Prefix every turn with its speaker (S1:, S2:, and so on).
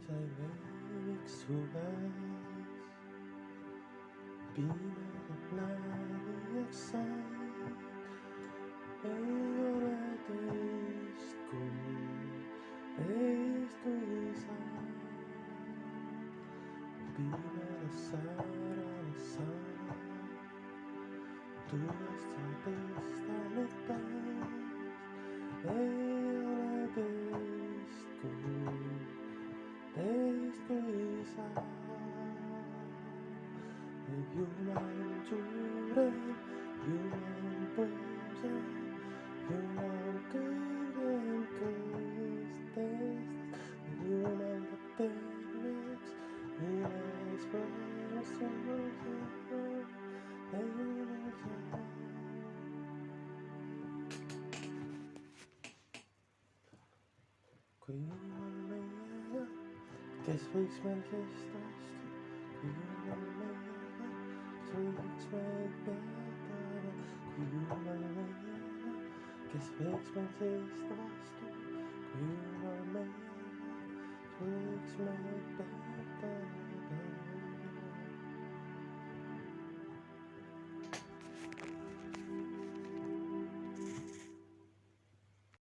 S1: sai veeks suves, pimedad nägijaks sain. Ei ole teist kui sa, pimedas säramas saan, tulest sa tõsta mind taas. Ei ole teist kui sa, Jumal on suurem, Jumal on võimsam, Jumal kõrgem kõikidest, Jumal teeb terveks, imes maailmas kui Jumal meiega, kes võiks meil seista vastu, kui Jumal meiega, kes võiks meid peatada, kui Jumal meiega, kes võiks meil seista vastu, kui Jumal meiega, kes võiks meid peatada.